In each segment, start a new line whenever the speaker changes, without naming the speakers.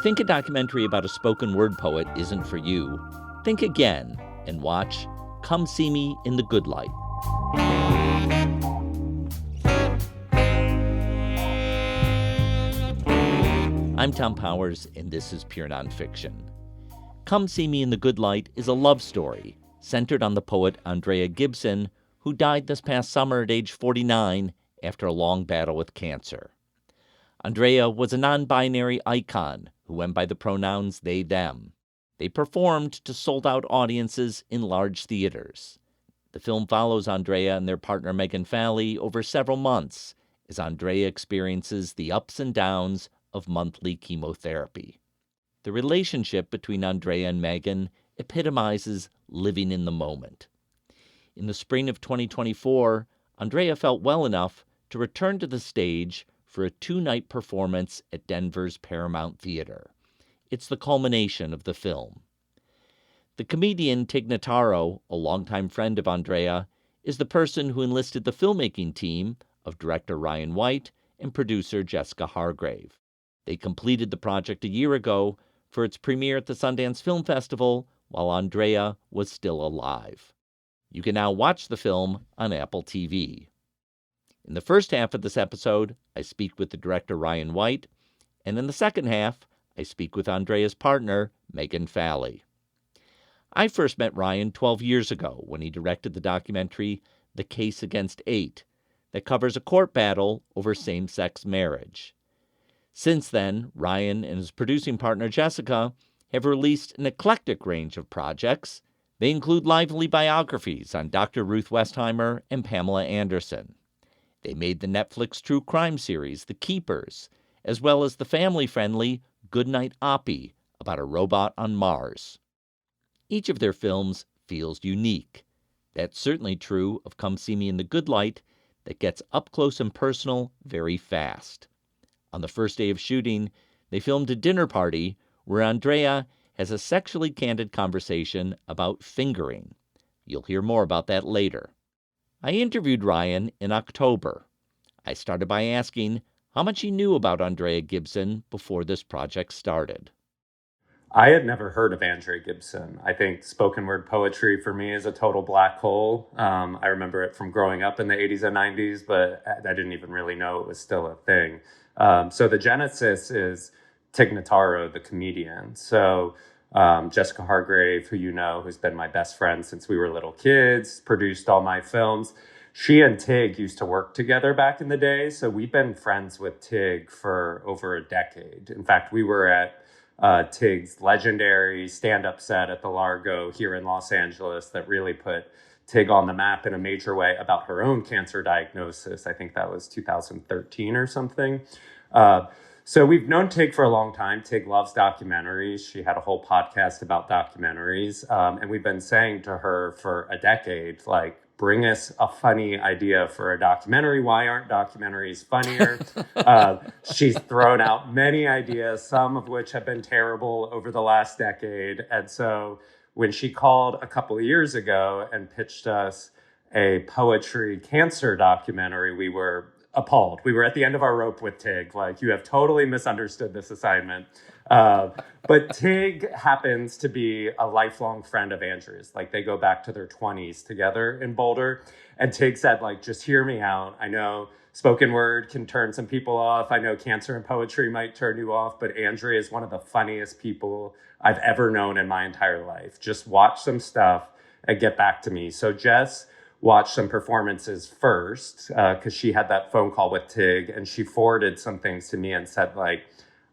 think a documentary about a spoken word poet isn't for you, think again and watch Come See Me in the Good Light. I'm Tom Powers, and this is Pure Nonfiction. Come See Me in the Good Light is a love story centered on the poet Andrea Gibson, who died this past summer at age 49 after a long battle with cancer. Andrea was a non-binary icon who went by the pronouns they, them. They performed to sold-out audiences in large theaters. The film follows Andrea and their partner Megan Falley over several months as Andrea experiences the ups and downs of monthly chemotherapy. The relationship between Andrea and Megan epitomizes living in the moment. In the spring of 2024, Andrea felt well enough to return to the stage for a 2-night performance at Denver's Paramount Theater. It's the culmination of the film. The comedian Tig Notaro, a longtime friend of Andrea, is the person who enlisted the filmmaking team of director Ryan White and producer Jessica Hargrave. They completed the project a year ago for its premiere at the Sundance Film Festival while Andrea was still alive. You can now watch the film on Apple TV. In the first half of this episode, I speak with the director Ryan White, and in the second half, I speak with Andrea's partner, Megan Falley. I first met Ryan 12 years ago when he directed the documentary The Case Against 8 that covers a court battle over same-sex marriage. Since then, Ryan and his producing partner Jessica have released an eclectic range of projects. They include lively biographies on Dr. Ruth Westheimer and Pamela Anderson. They made the Netflix true crime series The Keepers, as well as the family-friendly Goodnight Oppie about a robot on Mars. Each of their films feels unique. That's certainly true of Come See Me in the Good Light, that gets up close and personal very fast. On the first day of shooting, they filmed a dinner party where Andrea has a sexually candid conversation about fingering. You'll hear more about that later. I interviewed Ryan in October. I started by asking how much he knew about Andrea Gibson before this project started.
I had never heard of Andrea Gibson. I think spoken word poetry for me is a total black hole. I remember it from growing up in the 80s and 90s, but I didn't even really know it was still a thing. So the genesis is Tig Notaro, the comedian. So Jessica Hargrave, who you know, who's been my best friend since we were little kids, produced all my films. She and Tig used to work together back in the day. So we've been friends with Tig for over a decade. In fact, we were at Tig's legendary stand-up set at the Largo here in Los Angeles that really put Tig on the map in a major way about her own cancer diagnosis. I think that was 2013 or something. So we've known Tig for a long time. Tig loves documentaries. She had a whole podcast about documentaries. And we've been saying to her for a decade, like, bring us a funny idea for a documentary. Why aren't documentaries funnier? She's thrown out many ideas, some of which have been terrible over the last decade. And so when she called a couple of years ago and pitched us a poetry cancer documentary, we were appalled. We were at the end of our rope with Tig. Like, you have totally misunderstood this assignment. But Tig happens to be a lifelong friend of Andrea's. Like, they go back to their 20s together in Boulder. And Tig said, like, just hear me out. I know spoken word can turn some people off. I know cancer and poetry might turn you off, but Andrea is one of the funniest people I've ever known in my entire life. Just watch some stuff and get back to me. So Jess watched some performances first because she had that phone call with Tig, and she forwarded some things to me and said, like,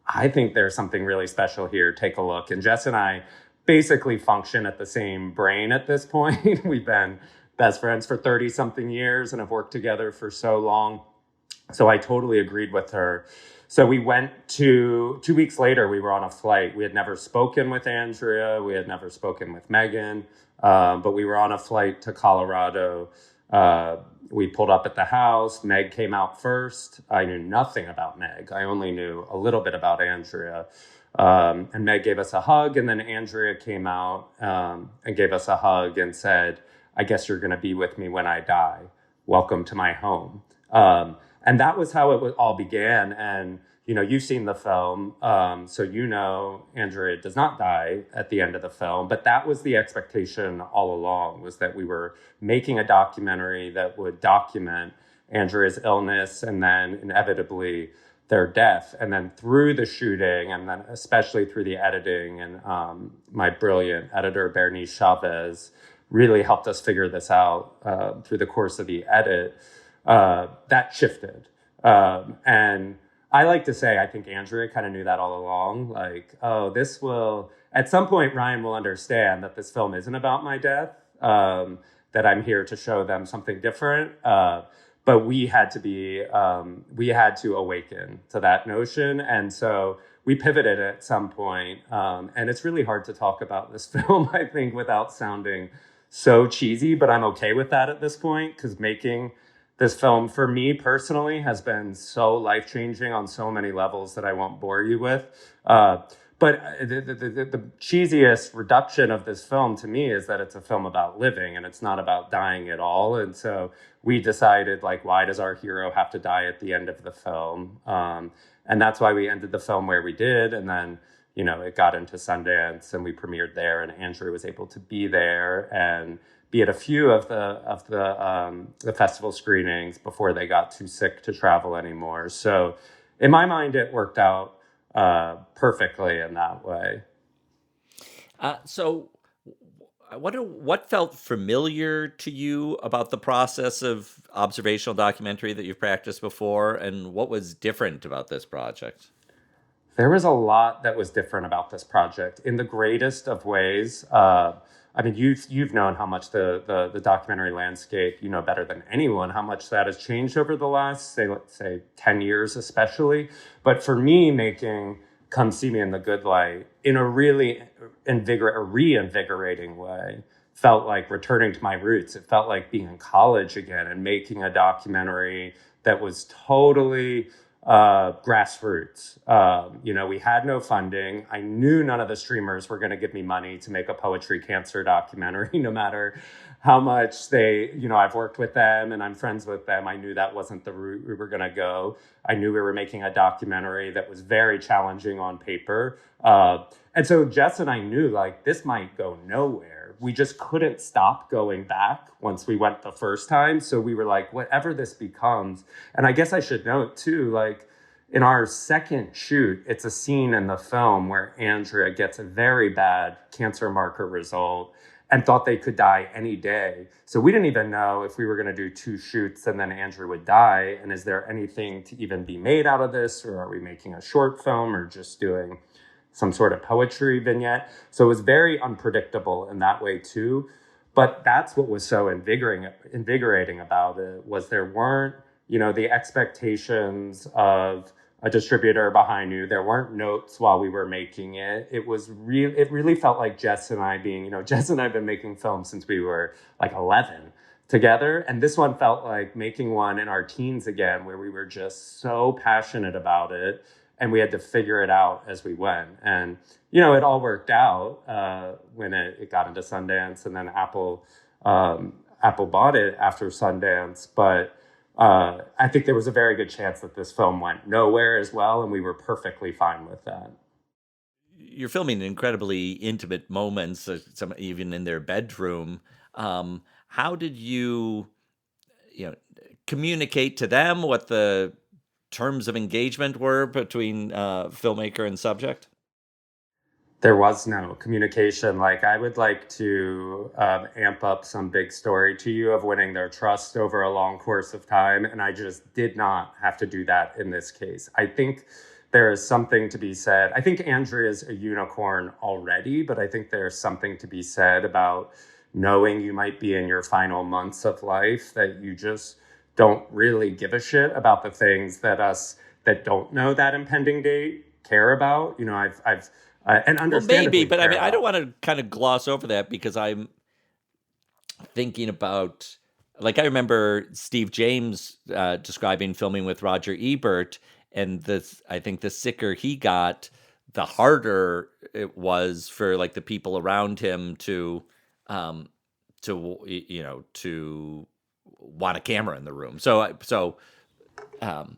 I think there's something really special here. Take a look. And Jess and I basically function at the same brain at this point. We've been best friends for 30-something years and have worked together for so long. So I totally agreed with her. So we went to 2 weeks later, we were on a flight. We had never spoken with Andrea. We had never spoken with Megan. But we were on a flight to Colorado. We pulled up at the house. Meg came out first. I knew nothing about Meg. I only knew a little bit about Andrea. And Meg gave us a hug. And then Andrea came out and gave us a hug and said, I guess you're going to be with me when I die. Welcome to my home. And that was how it all began. And you've seen the film, so Andrea does not die at the end of the film. But that was the expectation all along, was that we were making a documentary that would document Andrea's illness and then inevitably their death. And then through the shooting, and then especially through the editing, and my brilliant editor, Bernice Chavez, really helped us figure this out through the course of the edit, that shifted. And I like to say, I think Andrea kind of knew that all along. Like, oh, at some point, Ryan will understand that this film isn't about my death, that I'm here to show them something different. But we had to awaken to that notion. And so we pivoted at some point. And it's really hard to talk about this film, I think, without sounding so cheesy, but I'm okay with that at this point, because making this film for me personally has been so life-changing on so many levels that I won't bore you with. But the cheesiest reduction of this film to me is that it's a film about living and it's not about dying at all. And so we decided, like, why does our hero have to die at the end of the film? And that's why we ended the film where we did. And then, it got into Sundance and we premiered there, and Andrea was able to be there and be at a few of the festival screenings before they got too sick to travel anymore. So in my mind, it worked out perfectly in that way.
So I wonder what felt familiar to you about the process of observational documentary that you've practiced before, and what was different about this project?
There was a lot that was different about this project in the greatest of ways. You've known how much the documentary landscape, better than anyone, how much that has changed over the last, let's say 10 years, especially. But for me, making Come See Me in the Good Light in a really reinvigorating way felt like returning to my roots. It felt like being in college again and making a documentary that was totally grassroots. We had no funding. I knew none of the streamers were going to give me money to make a poetry cancer documentary, no matter how much I've worked with them and I'm friends with them. I knew that wasn't the route we were going to go. I knew we were making a documentary that was very challenging on paper. And so Jess and I knew, like, this might go nowhere. We just couldn't stop going back once we went the first time. So we were like, whatever this becomes. And I guess I should note too, like, in our second shoot, it's a scene in the film where Andrea gets a very bad cancer marker result and thought they could die any day. So we didn't even know if we were going to do 2 shoots and then Andrea would die. And is there anything to even be made out of this? Or are we making a short film or just doing some sort of poetry vignette? So it was very unpredictable in that way too. But that's what was so invigorating about it, was there weren't, the expectations of a distributor behind you. There weren't notes while we were making it. It really felt like Jess and I Jess and I have been making films since we were like 11 together. And this one felt like making one in our teens again, where we were just so passionate about it. And we had to figure it out as we went. And, it all worked out when it got into Sundance, and then Apple bought it after Sundance. But I think there was a very good chance that this film went nowhere as well. And we were perfectly fine with that.
You're filming incredibly intimate moments, some even in their bedroom. How did you communicate to them what the terms of engagement were between filmmaker and subject?
There was no communication. Like, I would like to amp up some big story to you of winning their trust over a long course of time. And I just did not have to do that in this case. I think there is something to be said. I think Andrea is a unicorn already, but I think there's something to be said about knowing you might be in your final months of life, that you just don't really give a shit about the things that us that don't know that impending date care about. I've and understandably,
well, maybe, but I don't
about.
want to kind of gloss over that, because I'm thinking about, like, I remember Steve James describing filming with Roger Ebert, and I think the sicker he got, the harder it was for, like, the people around him to want a camera in the room. So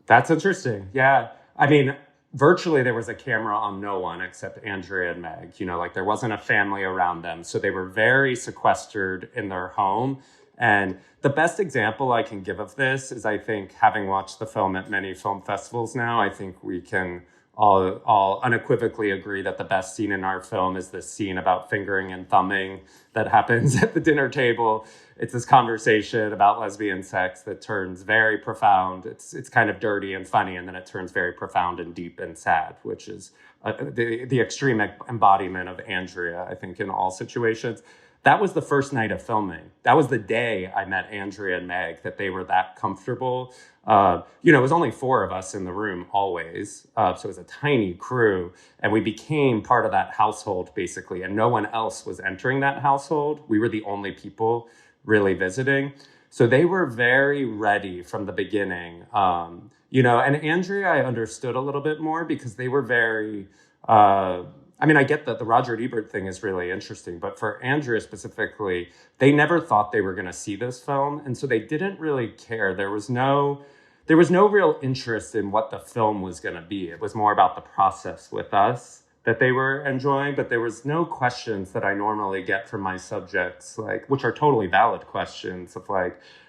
That's interesting. Yeah. I mean, virtually there was a camera on no one except Andrea and Meg. Like there wasn't a family around them. So they were very sequestered in their home. And the best example I can give of this is, I think, having watched the film at many film festivals now, I think we can all unequivocally agree that the best scene in our film is this scene about fingering and thumbing that happens at the dinner table. It's this conversation about lesbian sex that turns very profound. It's kind of dirty and funny, and then it turns very profound and deep and sad, which is the extreme embodiment of Andrea, I think, in all situations. That was the first night of filming. That was the day I met Andrea and Meg, that they were that comfortable. It was only 4 of us in the room always. So it was a tiny crew, and we became part of that household basically, and no one else was entering that household. We were the only people really visiting. So they were very ready from the beginning. And Andrea, I understood a little bit more because they were very, I get that the Roger Ebert thing is really interesting, but for Andrea specifically, they never thought they were going to see this film. And so they didn't really care. There was no real interest in what the film was going to be. It was more about the process with us that they were enjoying, but there was no questions that I normally get from my subjects, which are totally valid questions of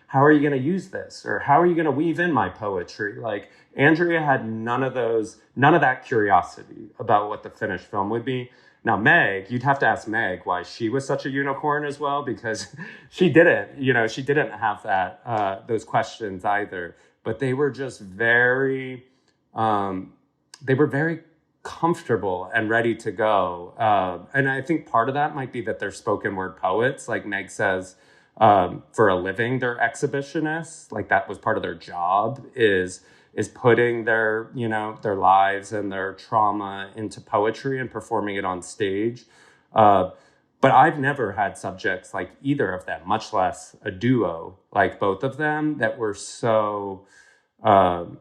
how are you going to use this? Or how are you going to weave in my poetry? Andrea had none of that curiosity about what the finished film would be. Now, Meg, you'd have to ask Meg why she was such a unicorn as well, because she didn't have those questions either. But they were just very comfortable and ready to go. And I think part of that might be that they're spoken word poets. Like Meg says, for a living, they're exhibitionists. That was part of their job, is putting their lives and their trauma into poetry and performing it on stage. But I've never had subjects like either of them, much less a duo like both of them, that were so, I'm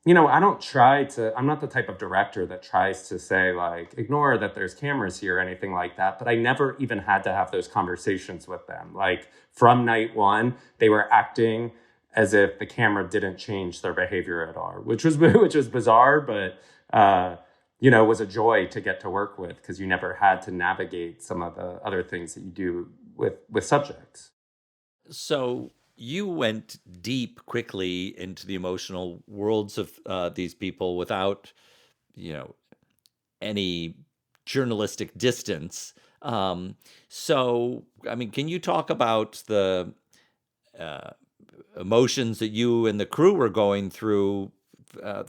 not the type of director that tries to say ignore that there's cameras here or anything like that. But I never even had to have those conversations with them. From night one, they were acting as if the camera didn't change their behavior at all, which was bizarre, but was a joy to get to work with, because you never had to navigate some of the other things that you do with subjects.
So you went deep quickly into the emotional worlds of these people without, any journalistic distance. Can you talk about the emotions that you and the crew were going through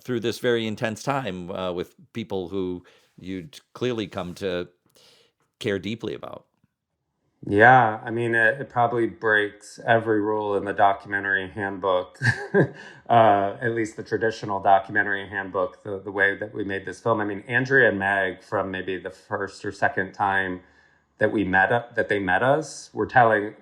this very intense time with people who you'd clearly come to care deeply about?
Yeah, it probably breaks every rule in the documentary handbook, at least the traditional documentary handbook, the way that we made this film. Andrea and Meg, from maybe the first or second time that they met us, were telling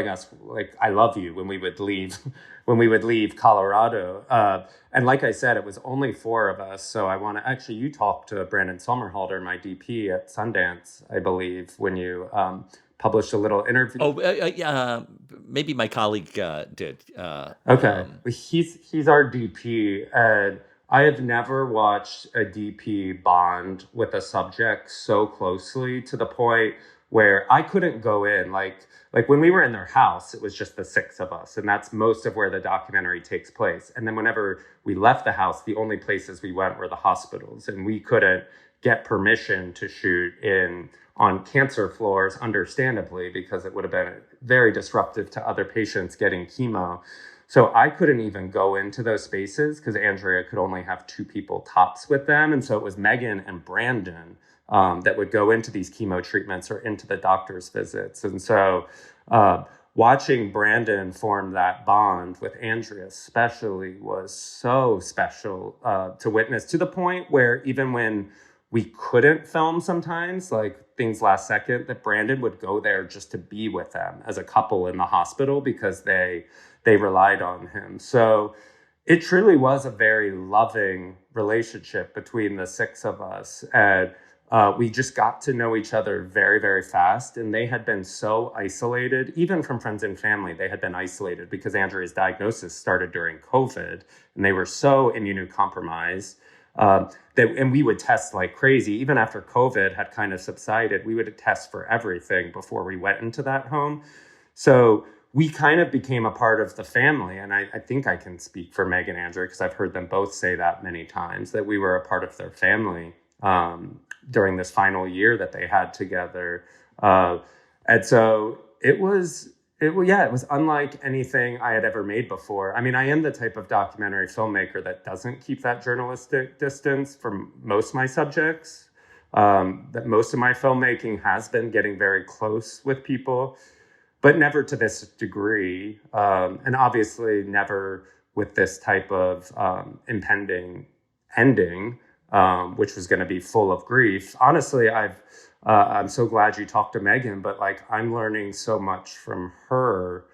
us I love you when we would leave Colorado. And like I said, it was only 4 of us. So you talked to Brandon Sommerhalder, my DP at Sundance, I believe, when you published a little interview.
Maybe my colleague did.
Okay. He's our DP, and I have never watched a DP bond with a subject so closely, to the point where I couldn't go in. Like when we were in their house, it was just the 6 of us, and that's most of where the documentary takes place. And then whenever we left the house, the only places we went were the hospitals, and we couldn't get permission to shoot on cancer floors, understandably, because it would have been very disruptive to other patients getting chemo. So I couldn't even go into those spaces because Andrea could only have 2 people tops with them. And so it was Megan and Brandon that would go into these chemo treatments or into the doctor's visits. And so watching Brandon form that bond with Andrea especially was so special to witness, to the point where even when we couldn't film sometimes, things last second, that Brandon would go there just to be with them as a couple in the hospital, because they relied on him. So it truly was a very loving relationship between the 6 of us. And we just got to know each other very, very fast. And they had been so isolated, even from friends and family. They had been isolated because Andrea's diagnosis started during COVID, and they were so immunocompromised. And we would test like crazy. Even after COVID had kind of subsided, we would test for everything before we went into that home. So we kind of became a part of the family. And I think I can speak for Meg and Andrea, because I've heard them both say that many times, that we were a part of their family during this final year that they had together. And so it was unlike anything I had ever made before. I mean, I am the type of documentary filmmaker that doesn't keep that journalistic distance from most of my subjects. That most of my filmmaking has been getting very close with people, but never to this degree. And obviously never with this type of impending ending, which was going to be full of grief. Honestly, I'm so glad you talked to Megan, but like I'm learning so much from her,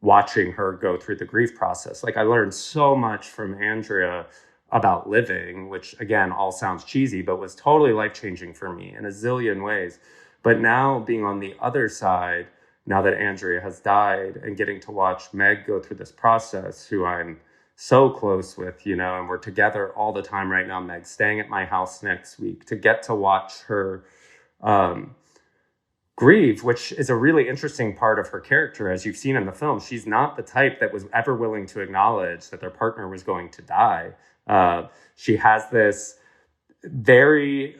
watching her go through the grief process. Like I learned so much from Andrea about living, which again, all sounds cheesy, but was totally life-changing for me in a zillion ways. But now being on the other side, now that Andrea has died, and getting to watch Meg go through this process, who I'm so close with, and we're together all the time right now. Meg's staying at my house next week, to get to watch her grieve, which is a really interesting part of her character. As you've seen in the film, she's not the type that was ever willing to acknowledge that their partner was going to die. She has this very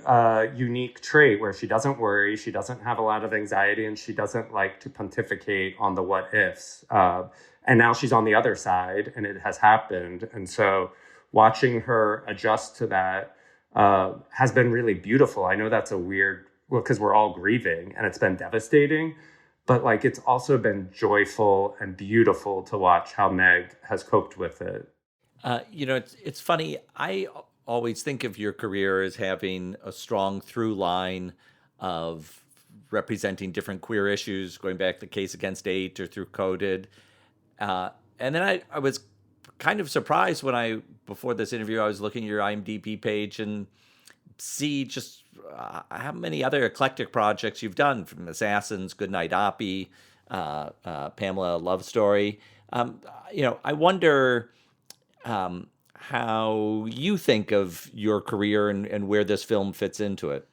unique trait where she doesn't worry, she doesn't have a lot of anxiety, and she doesn't like to pontificate on the what ifs. And now she's on the other side, and it has happened. And so watching her adjust to that has been really beautiful. I know that's a weird, because we're all grieving and it's been devastating, but like it's also been joyful and beautiful to watch how Meg has coped with it.
It's funny. I always think of your career as having a strong through line of representing different queer issues, going back to the Case Against Eight or through Coded. And then I was kind of surprised when before this interview, I was looking at your IMDb page and see just how many other eclectic projects you've done, from Assassins, Goodnight Oppie, Pamela Love Story. I wonder how you think of your career and where this film fits into it.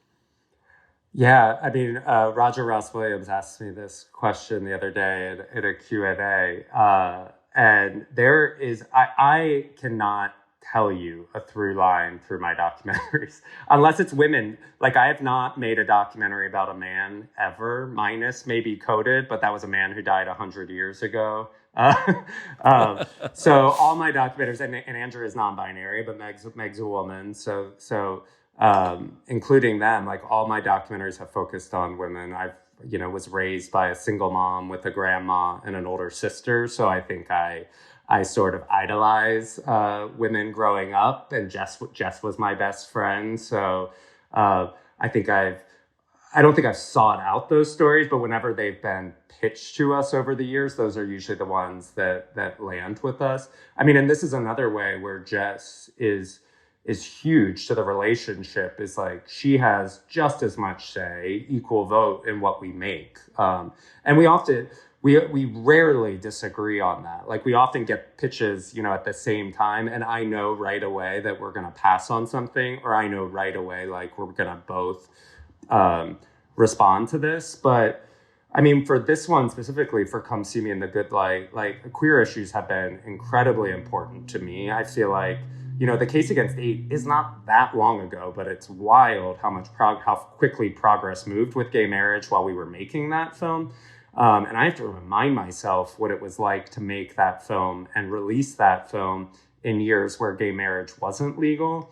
Yeah, I mean, Roger Ross Williams asked me this question the other day in a Q&A. And there is, I cannot tell you a through line through my documentaries, unless it's women. Like I have not made a documentary about a man ever, minus maybe Coded, but that was a man who died 100 years ago. So all my documentaries, and Andrea is non-binary, but Meg's a woman. So including them, like all my documentaries have focused on women. Was raised by a single mom with a grandma and an older sister. So I think I sort of idolize women growing up, and Jess was my best friend. So I don't think I've sought out those stories, but whenever they've been pitched to us over the years, those are usually the ones that land with us. I mean, and this is another way where Jess is huge to the relationship, is like she has just as much say, equal vote in what we make. And we rarely disagree on that. Like we often get pitches, at the same time, and I know right away that we're going to pass on something, or I know right away, like we're going to both respond to this. But I mean, for this one specifically, for Come See Me in the Good Light, like queer issues have been incredibly important to me. I feel like, the Case Against Eight is not that long ago, but it's wild how quickly progress moved with gay marriage while we were making that film. And I have to remind myself what it was like to make that film and release that film in years where gay marriage wasn't legal.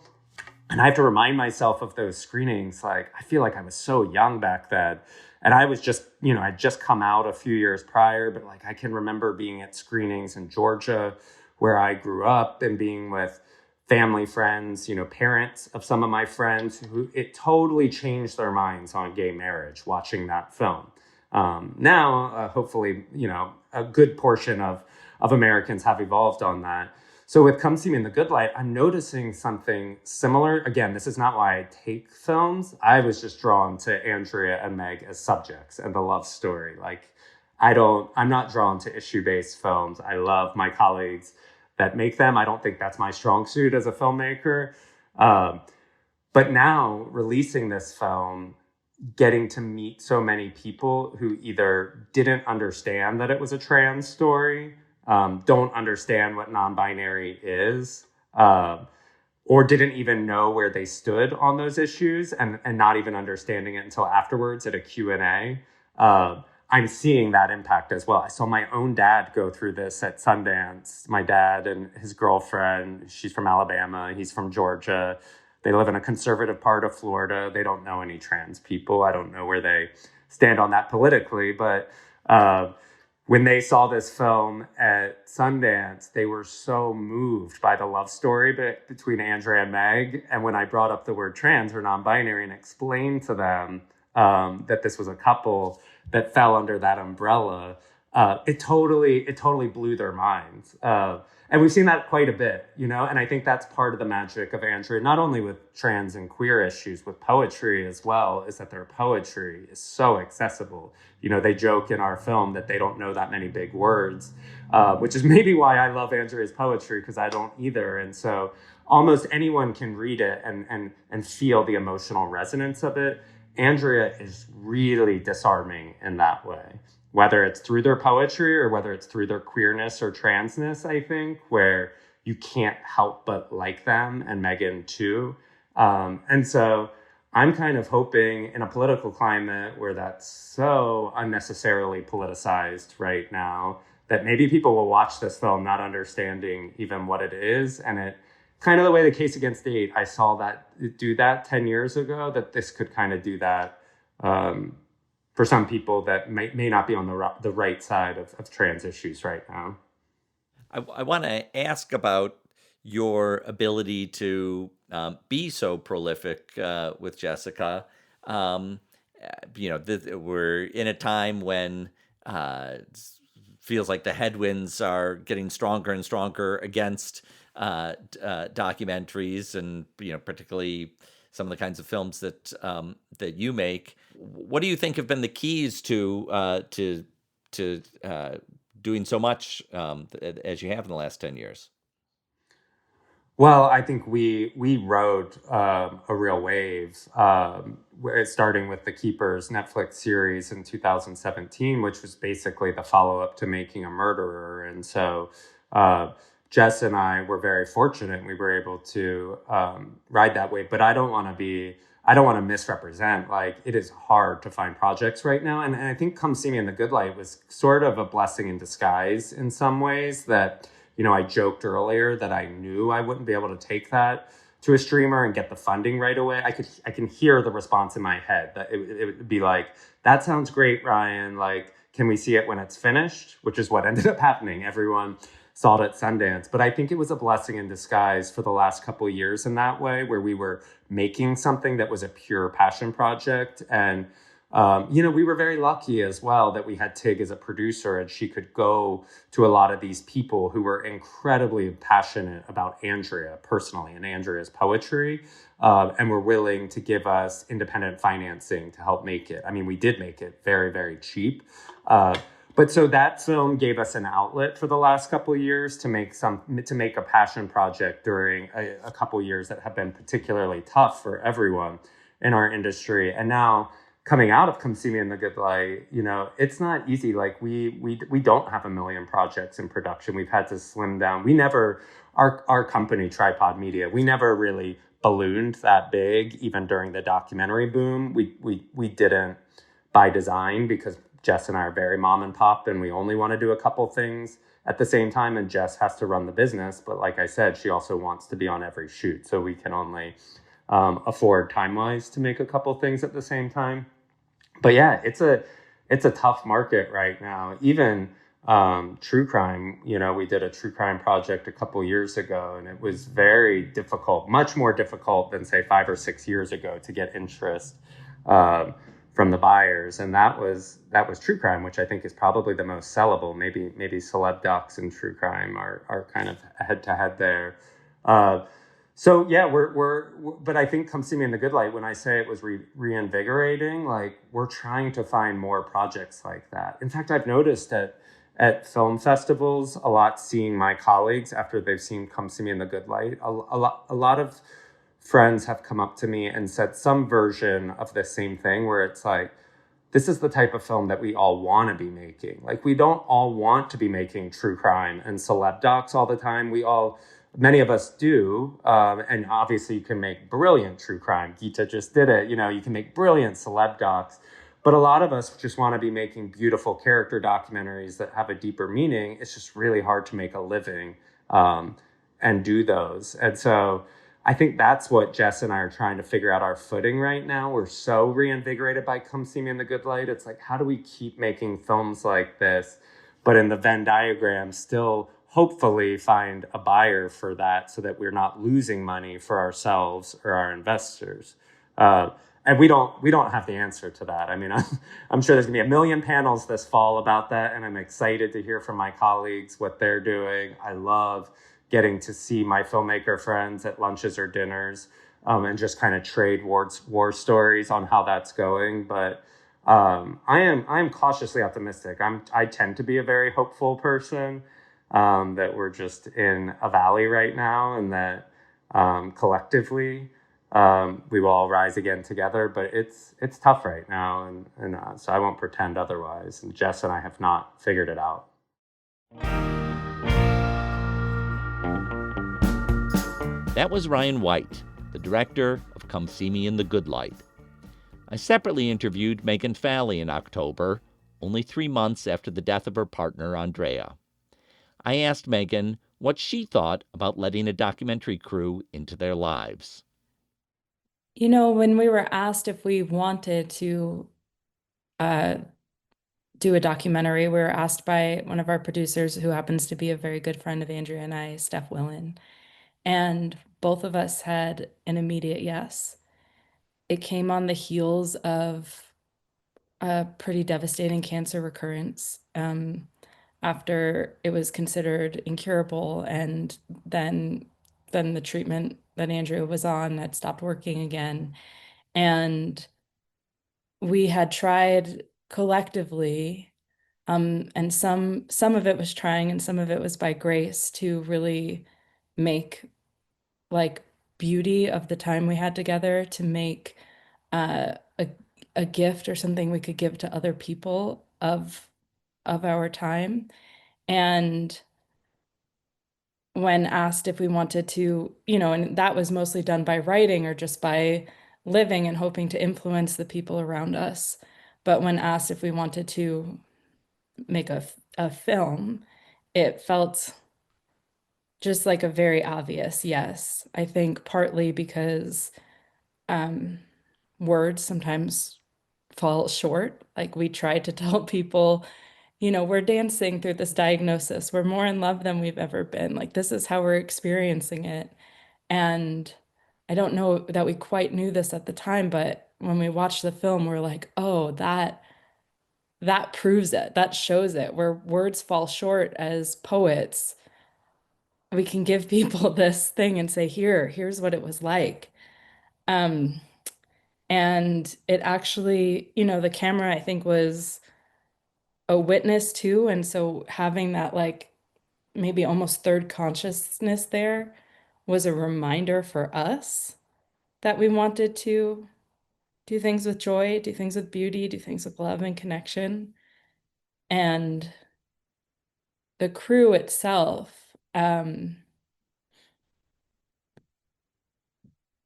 And I have to remind myself of those screenings. Like, I feel like I was so young back then. And I was just, I'd just come out a few years prior, but like I can remember being at screenings in Georgia where I grew up, and being with family friends, parents of some of my friends, who it totally changed their minds on gay marriage watching that film. Now, hopefully, a good portion of Americans have evolved on that. So with Come See Me in the Good Light, I'm noticing something similar. Again, this is not why I take films. I was just drawn to Andrea and Meg as subjects and the love story. Like, I'm not drawn to issue-based films. I love my colleagues that make them. I don't think that's my strong suit as a filmmaker. But now releasing this film, getting to meet so many people who either didn't understand that it was a trans story, don't understand what non-binary is, or didn't even know where they stood on those issues, and not even understanding it until afterwards at a Q&A. I'm seeing that impact as well. I saw my own dad go through this at Sundance. My dad and his girlfriend, she's from Alabama, he's from Georgia. They live in a conservative part of Florida. They don't know any trans people. I don't know where they stand on that politically, but when they saw this film at Sundance, they were so moved by the love story between Andrea and Meg. And when I brought up the word trans or non-binary and explained to them that this was a couple that fell under that umbrella, it totally blew their minds. And we've seen that quite a bit, and I think that's part of the magic of Andrea, not only with trans and queer issues, with poetry as well, is that their poetry is so accessible. They joke in our film that they don't know that many big words, which is maybe why I love Andrea's poetry, because I don't either. And so almost anyone can read it and feel the emotional resonance of it. Andrea is really disarming in that way, whether it's through their poetry or whether it's through their queerness or transness, I think, where you can't help but like them, and Megan too. And so I'm kind of hoping in a political climate where that's so unnecessarily politicized right now, that maybe people will watch this film not understanding even what it is. And it kind of the way the case against Date, I saw that do that 10 years ago, that this could kind of do that for some people that may not be on the right side of trans issues right now.
I want to ask about your ability to be so prolific with Jessica. We're in a time when it feels like the headwinds are getting stronger and stronger against documentaries, and particularly some of the kinds of films that you make. What do you think have been the keys to doing so much as you have in the last 10 years?
Well, I think we rode a real wave, starting with The Keepers Netflix series in 2017, which was basically the follow-up to Making a Murderer. And so Jess and I were very fortunate. We were able to ride that wave. But I don't want to misrepresent. Like, it is hard to find projects right now. And I think Come See Me in the Good Light was sort of a blessing in disguise in some ways, that I joked earlier that I knew I wouldn't be able to take that to a streamer and get the funding right away. I can hear the response in my head that it would be like, that sounds great, Ryan. Like, can we see it when it's finished? Which is what ended up happening. Everyone saw it at Sundance. But I think it was a blessing in disguise for the last couple of years in that way, where we were making something that was a pure passion project. And we were very lucky as well that we had Tig as a producer, and she could go to a lot of these people who were incredibly passionate about Andrea personally and Andrea's poetry, and were willing to give us independent financing to help make it. I mean, we did make it very, very cheap. But so that film gave us an outlet for the last couple of years to make a passion project during a couple of years that have been particularly tough for everyone in our industry. And now, coming out of Come See Me in the Good Light, it's not easy. Like, we don't have a million projects in production. We've had to slim down. Our company, Tripod Media, we never really ballooned that big, even during the documentary boom. We didn't by design, because Jess and I are very mom and pop, and we only want to do a couple things at the same time. And Jess has to run the business. But like I said, she also wants to be on every shoot. So we can only afford time-wise to make a couple things at the same time. But yeah, it's a tough market right now. Even true crime, we did a true crime project a couple years ago, and it was very difficult, much more difficult than say 5 or 6 years ago, to get interest from the buyers. And that was true crime, which I think is probably the most sellable. Maybe Celeb Docs and true crime are kind of head to head there. So yeah, but I think Come See Me in the Good Light, when I say it was reinvigorating, like, we're trying to find more projects like that. In fact, I've noticed at film festivals a lot, seeing my colleagues after they've seen Come See Me in the Good Light, a lot of friends have come up to me and said some version of the same thing, where it's like, this is the type of film that we all want to be making. Like, we don't all want to be making true crime and celeb docs all the time. Many of us do. And obviously you can make brilliant true crime. Gita just did it. You can make brilliant celeb docs. But a lot of us just want to be making beautiful character documentaries that have a deeper meaning. It's just really hard to make a living and do those. And so I think that's what Jess and I are trying to figure out our footing right now. We're so reinvigorated by Come See Me in the Good Light. It's like, how do we keep making films like this, but in the Venn diagram still hopefully find a buyer for that, so that we're not losing money for ourselves or our investors. And we don't have the answer to that. I mean, I'm sure there's gonna be a million panels this fall about that, and I'm excited to hear from my colleagues what they're doing. I love getting to see my filmmaker friends at lunches or dinners, and just kind of trade war stories on how that's going. But I am cautiously optimistic. I tend to be a very hopeful person. That we're just in a valley right now, and that collectively we will all rise again together. But it's tough right now, and so I won't pretend otherwise. And Jess and I have not figured it out.
That was Ryan White, the director of Come See Me in the Good Light. I separately interviewed Megan Falley in October, only 3 months after the death of her partner, Andrea. I asked Megan what she thought about letting a documentary crew into their lives.
When we were asked if we wanted to do a documentary, we were asked by one of our producers, who happens to be a very good friend of Andrea and I, Steph Willen. And both of us had an immediate yes. It came on the heels of a pretty devastating cancer recurrence, after it was considered incurable, and then the treatment that Andrea was on had stopped working again. And we had tried collectively, and some of it was trying and some of it was by grace, to really make like beauty of the time we had together, to make a gift or something we could give to other people of our time. And when asked if we wanted to, and that was mostly done by writing or just by living and hoping to influence the people around us. But when asked if we wanted to make a film, it felt just like a very obvious yes. I think partly because words sometimes fall short. Like, we tried to tell people, we're dancing through this diagnosis. We're more in love than we've ever been. Like, this is how we're experiencing it. And I don't know that we quite knew this at the time, but when we watched the film, we're like, oh, that proves it. That shows it. Where words fall short as poets, we can give people this thing and say, here's what it was like. Um, and it actually, the camera, I think, was a witness too. And so having that, like, maybe almost third consciousness there was a reminder for us that we wanted to do things with joy, do things with beauty, do things with love and connection. And the crew itself,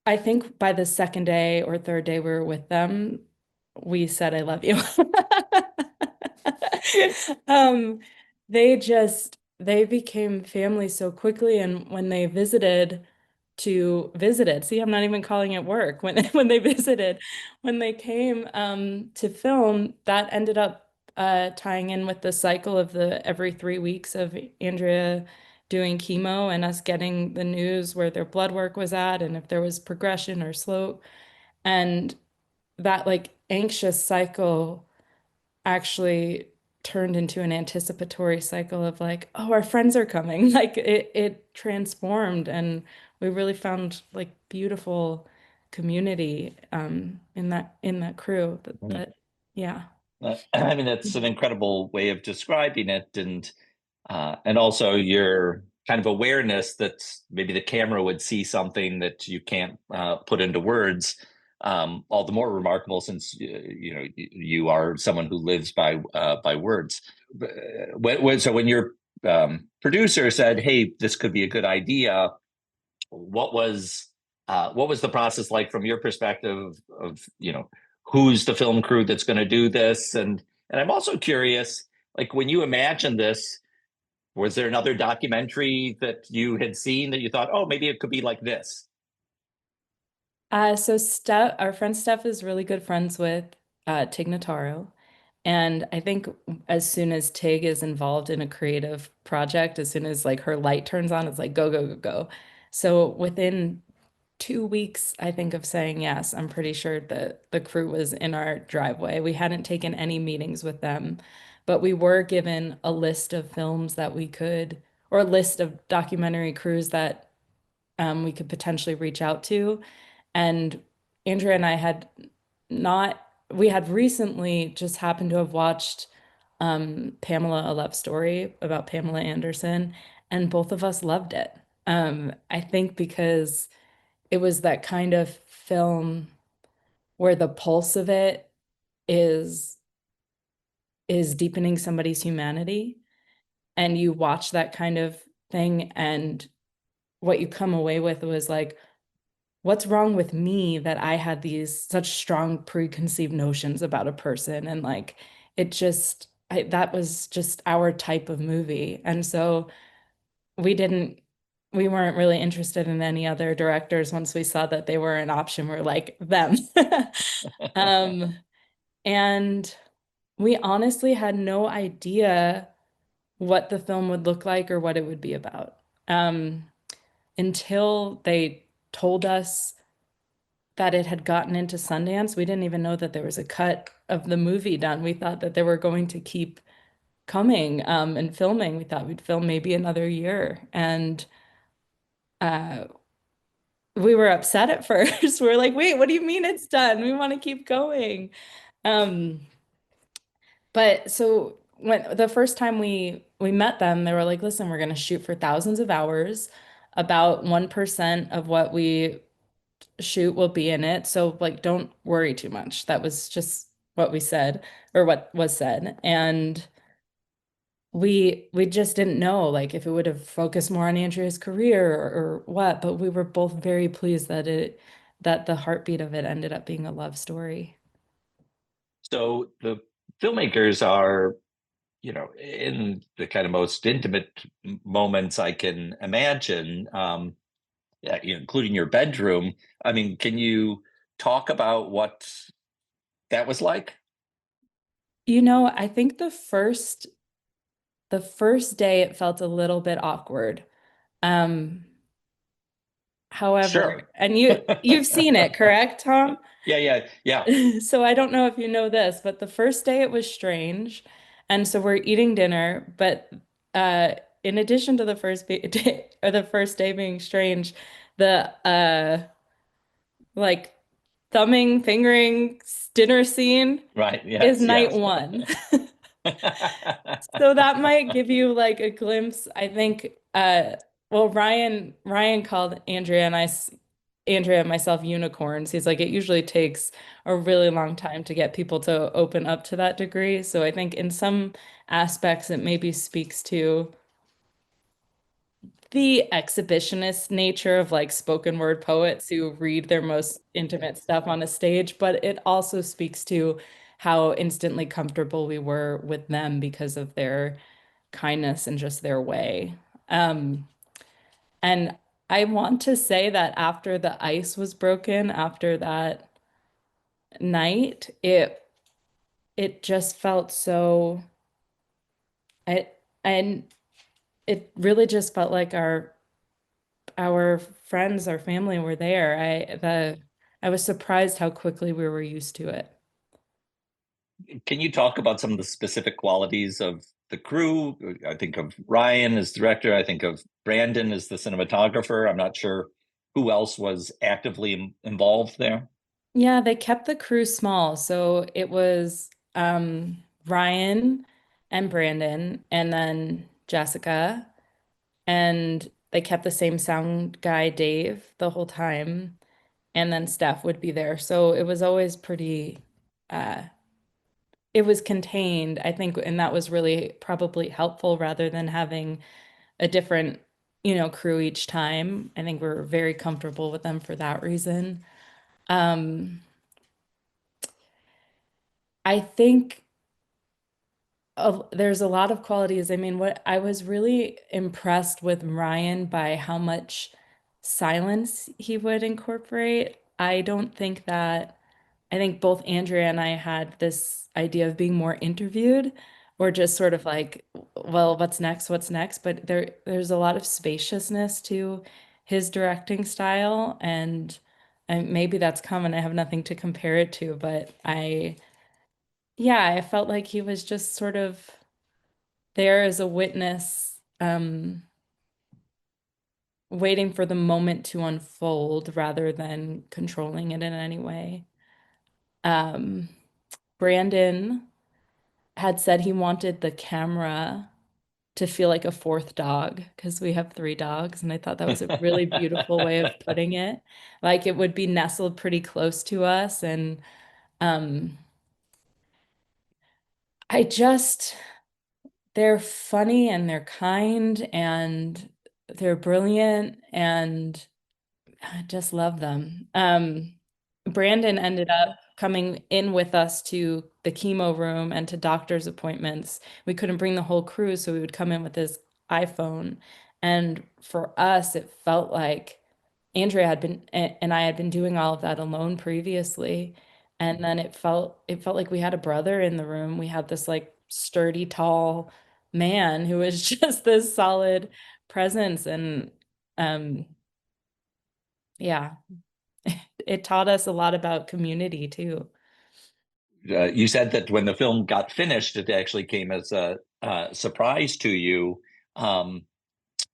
I think by the second day or third day we were with them, we said, I love you. Um, they became family so quickly. And when they visited, see, I'm not even calling it work. When they visited, when they came to film, that ended up tying in with the cycle of the every 3 weeks of Andrea doing chemo and us getting the news where their blood work was at and if there was progression or slope. And that, like, anxious cycle actually turned into an anticipatory cycle of, like, oh, our friends are coming. Like, it transformed, and we really found, like, beautiful community in that crew. Yeah.
I mean, that's an incredible way of describing it, and also kind of awareness that maybe the camera would see something that you can't put into words. All the more remarkable since you are someone who lives by words. So when your producer said, "Hey, this could be a good idea," what was the process like from your perspective of who's the film crew that's going to do this, and I'm also curious, like when you imagine this, was there another documentary that you had seen that you thought, oh, maybe it could be like this?
So Steph, our friend Steph is really good friends with Tig Notaro. And I think as soon as Tig is involved in a creative project, as soon as like her light turns on, it's like go, go, go, go. So within 2 weeks, I think, of saying yes, I'm pretty sure that the crew was in our driveway. We hadn't taken any meetings with them, but we were given a list of films that we could, or a list of documentary crews that we could potentially reach out to. And Andrea and I had not, we had recently just happened to have watched Pamela, a Love Story about Pamela Anderson, and both of us loved it. I think because it was that kind of film where the pulse of it is is deepening somebody's humanity, and you watch that kind of thing, and what you come away with was like, what's wrong with me that I had these such strong preconceived notions about a person? And like, it just, that was just our type of movie. And so we didn't, we weren't really interested in any other directors once we saw that they were an option. We're like, them. Um, and we honestly had no idea what the film would look like or what it would be about. Um, until they told us that it had gotten into Sundance. We didn't even know that there was a cut of the movie done. We thought that they were going to keep coming and filming. We thought we'd film maybe another year. And uh, we were upset at first. We were like, wait, what do you mean it's done? We want to keep going. Um, but so when the first time we met them, they were like, listen, we're going to shoot for thousands of hours. About 1% of what we shoot will be in it. So like don't worry too much. That was just what we said, or what was said. And we just didn't know like if it would have focused more on Andrea's career or what, but we were both very pleased that the heartbeat of it ended up being a love story.
So the filmmakers are, in the kind of most intimate moments I can imagine, yeah, including your bedroom. I mean, can you talk about what that was like?
I think the first day it felt a little bit awkward. Um,
Sure.
However, and you've seen it, correct, Tom?
Yeah, yeah, yeah.
So I don't know if you know this, but the first day it was strange. And so we're eating dinner, but uh in addition to the day or the first day being strange, the like thumbing, fingering dinner scene
Right.
is
Yes,
night
yes.
one. So that might give you like a glimpse. I think well, Ryan called Andrea and myself unicorns. He's like, it usually takes a really long time to get people to open up to that degree. So I think in some aspects it maybe speaks to the exhibitionist nature of like spoken word poets who read their most intimate stuff on a stage, but it also speaks to how instantly comfortable we were with them because of their kindness and just their way. Um, and I want to say that after the ice was broken, after that night, it just felt so I and it really just felt like our friends, our family were there. I was surprised how quickly we were used to it.
Can you talk about some of the specific qualities of the crew? I think of Ryan as director. I think of Brandon as the cinematographer. I'm not sure who else was actively involved there.
Yeah, they kept the crew small. So it was Ryan and Brandon and then Jessica. and they kept the same sound guy, Dave, the whole time, and then Steph would be there. So it was always pretty, uh, it was contained, I think, and that was really probably helpful rather than having a different, crew each time. I think we're very comfortable with them for that reason. Um, I think there's a lot of qualities. I mean, what I was really impressed with Ryan by how much silence he would incorporate. I don't think that, I think both Andrea and I had this idea of being more interviewed or just sort of like, well, what's next? What's next? But there's a lot of spaciousness to his directing style, and maybe that's common. I have nothing to compare it to, but yeah, I felt like he was just sort of there as a witness, waiting for the moment to unfold rather than controlling it in any way. Um, Brandon had said he wanted the camera to feel like a fourth dog because we have three dogs, and I thought that was a really beautiful way of putting it. Like it would be nestled pretty close to us, and um, I just they're funny and they're kind and they're brilliant and I just love them. Brandon ended up coming in with us to the chemo room and to doctor's appointments. We couldn't bring the whole crew, so we would come in with his iPhone. And for us, it felt like Andrea had been and I had been doing all of that alone previously. And then it felt like we had a brother in the room. We had this like sturdy, tall man who was just this solid presence. And um yeah, it taught us a lot about community too.
You said that when the film got finished, it actually came as a surprise to you. Um,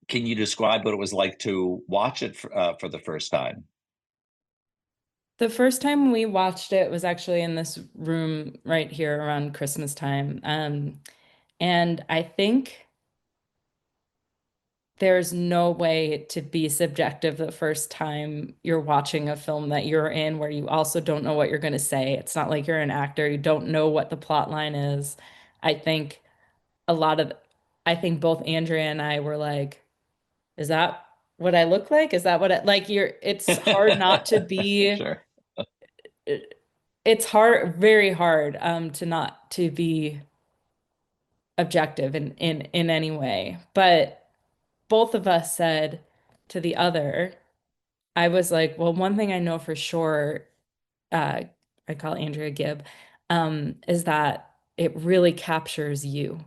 can you describe what it was like to watch it for the first time?
The first time we watched it was actually in this room right here around Christmas time. And I think there's no way to be subjective the first time you're watching a film that you're in where you also don't know what you're going to say. It's not like you're an actor, you don't know what the plot line is. I think a lot of, I think both Andrea and I were like, is that what I look like? Is that what I like? It's hard not to be,
Sure.
it's hard, very hard, to not to be objective in any way. But both of us said to the other, I was like, well, one thing I know for sure, uh, I call Andrea Gibb, is that it really captures you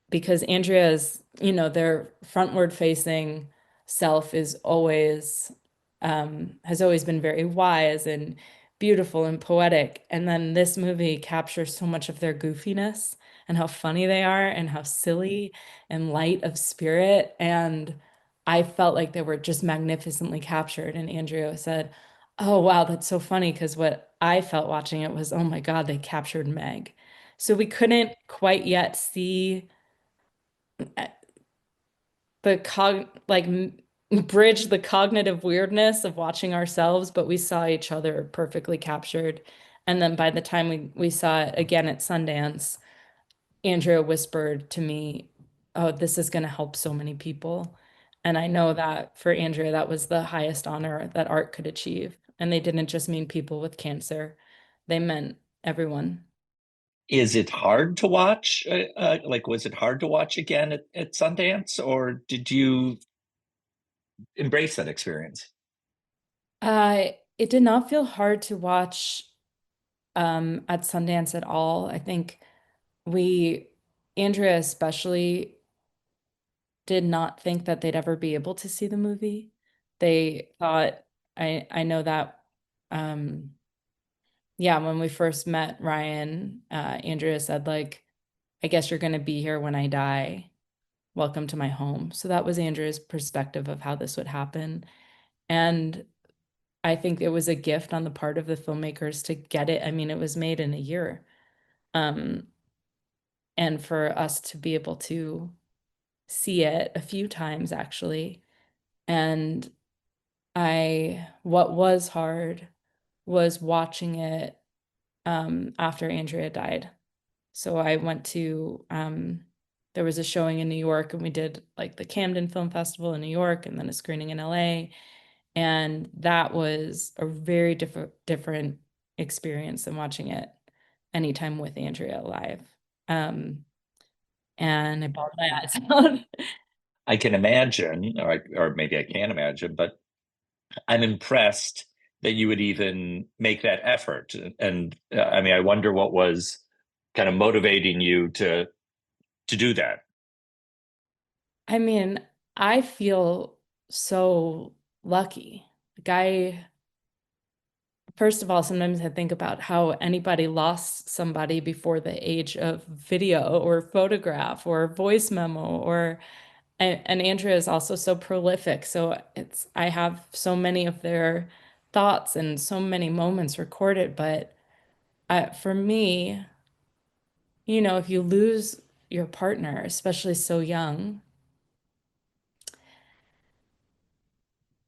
because Andrea's, their frontward facing self is always has always been very wise and beautiful and poetic. And then this movie captures so much of their goofiness and how funny they are and how silly and light of spirit. And I felt like they were just magnificently captured. And Andrea said, oh, wow, that's so funny. Because what I felt watching it was, oh my God, they captured Meg. So we couldn't quite yet see the bridge the cognitive weirdness of watching ourselves, but we saw each other perfectly captured. And then by the time we saw it again at Sundance, Andrea whispered to me, "Oh, this is going to help so many people." And I know that for Andrea, that was the highest honor that art could achieve. And they didn't just mean people with cancer, they meant everyone.
Is it hard to watch? Like, was it hard to watch again at Sundance, or did you embrace that experience?
It did not feel hard to watch at Sundance at all. I think we, Andrea especially, did not think that they'd ever be able to see the movie. They thought, I know that, um, yeah, when we first met Ryan, Andrea said, like, I guess you're going to be here when I die. Welcome to my home. So that was Andrea's perspective of how this would happen. And I think it was a gift on the part of the filmmakers to get it. I mean, it was made in a year. Um, and for us to be able to see it a few times actually. And what was hard was watching it after Andrea died. So I went to, there was a showing in New York, and we did like the Camden Film Festival in New York and then a screening in LA. And that was a very different experience than watching it anytime with Andrea alive. Um, and I bawled my eyes out.
I can imagine, or maybe I can't imagine, but I'm impressed that you would even make that effort. And I mean, I wonder what was kind of motivating you to do that.
I mean, I feel so lucky. Like first of all, sometimes I think about how anybody lost somebody before the age of video or photograph or voice memo or and Andrea is also so prolific. So I have so many of their thoughts and so many moments recorded. But for me, if you lose your partner, especially so young,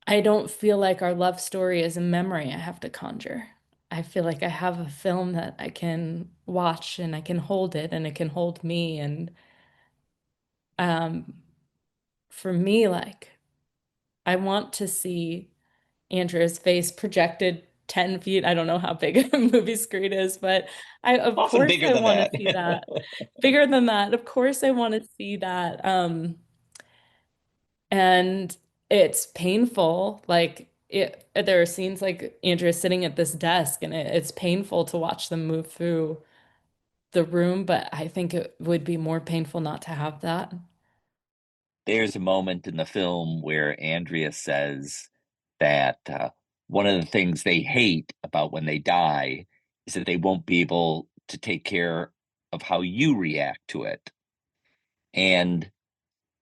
I don't feel like our love story is a memory I have to conjure. I feel like I have a film that I can watch and I can hold it and it can hold me. And um, for me, like, I want to see Andrea's face projected 10 feet. I don't know how big a movie screen is, but of
Often
course,
bigger
I
than
want to
that.
see that. Bigger than that. Of course, I want to see that. And it's painful. Like there are scenes like Andrea sitting at this desk, and it's painful to watch them move through the room, but I think it would be more painful not to have that.
There's a moment in the film where Andrea says that one of the things they hate about when they die is that they won't be able to take care of how you react to it. And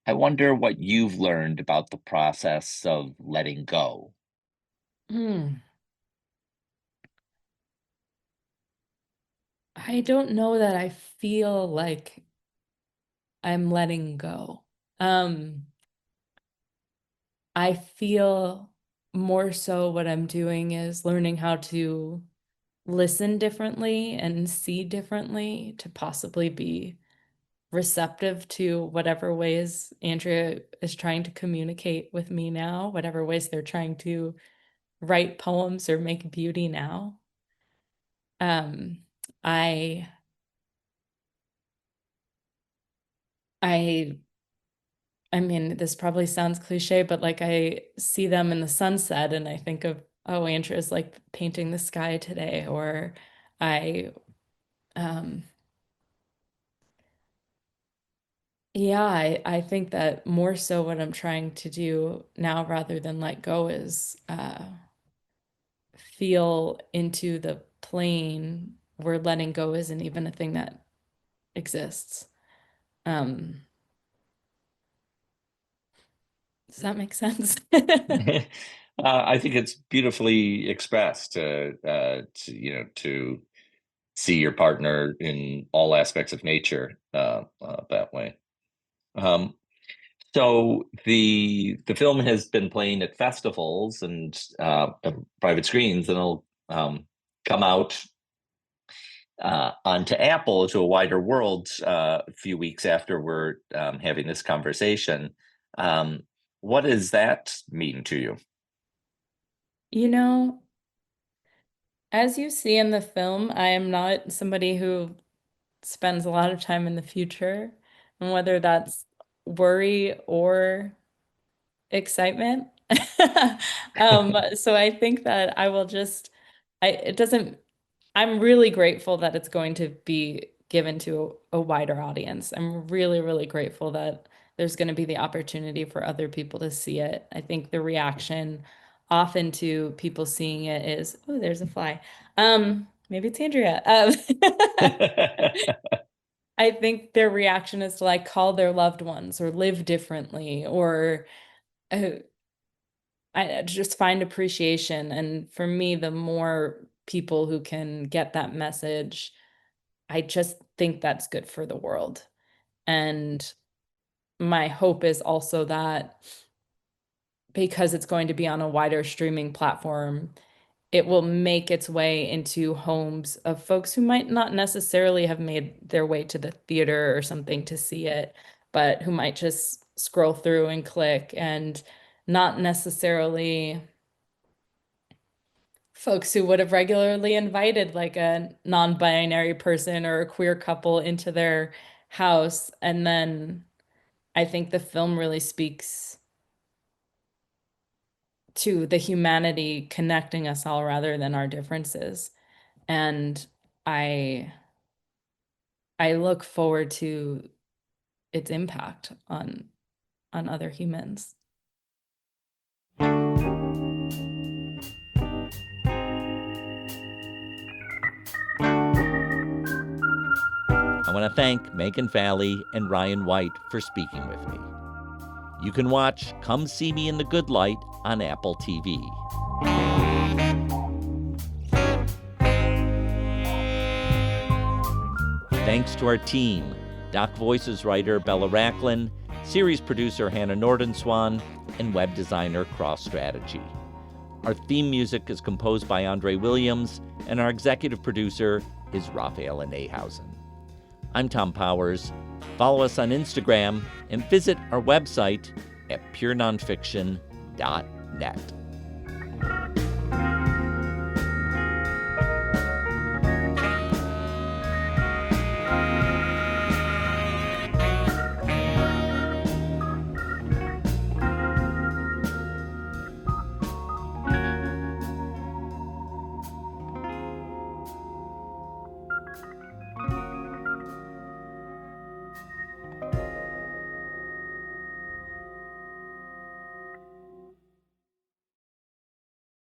I wonder what you've learned about the process of letting go.
Hmm. I don't know that I feel like I'm letting go. Um, I feel more so what I'm doing is learning how to listen differently and see differently to possibly be receptive to whatever ways Andrea is trying to communicate with me now, whatever ways they're trying to write poems or make beauty now. Um, I I I mean, this probably sounds cliche, but like I see them in the sunset and I think of, oh, Andrea's like painting the sky today, or I um yeah, I think that more so what I'm trying to do now rather than let go is feel into the plane where letting go isn't even a thing that exists. Um, does that make sense?
I think it's beautifully expressed to see your partner in all aspects of nature that way. Um, so the film has been playing at festivals and private screens, and it'll come out onto Apple to a wider world a few weeks after we're having this conversation. Um, what does that mean to you?
You know, as you see in the film, I am not somebody who spends a lot of time in the future, and whether that's worry or excitement. So I think that I will just, it doesn't, I'm really grateful that it's going to be given to a wider audience. I'm really, really grateful that there's going to be the opportunity for other people to see it. I think the reaction often to people seeing it is, oh, there's a fly. Maybe it's Andrea. I think their reaction is to like call their loved ones or live differently or uh, I just find appreciation. And for me, the more people who can get that message, I just think that's good for the world. And my hope is also that because it's going to be on a wider streaming platform, it will make its way into homes of folks who might not necessarily have made their way to the theater or something to see it, but who might just scroll through and click, and not necessarily folks who would have regularly invited like a non-binary person or a queer couple into their house. And then I think the film really speaks to the humanity connecting us all rather than our differences. And I I look forward to its impact on other humans.
I want to thank Megan Falley and Ryan White for speaking with me. You can watch Come See Me in the Good Light on Apple TV. Thanks to our team, Doc Voices writer Bella Racklin, series producer Hannah Nordenswan, and web designer Cross Strategy. Our theme music is composed by Andre Williams, and our executive producer is Raphael Nehausen. I'm Tom Powers. Follow us on Instagram and visit our website at purenonfiction.net.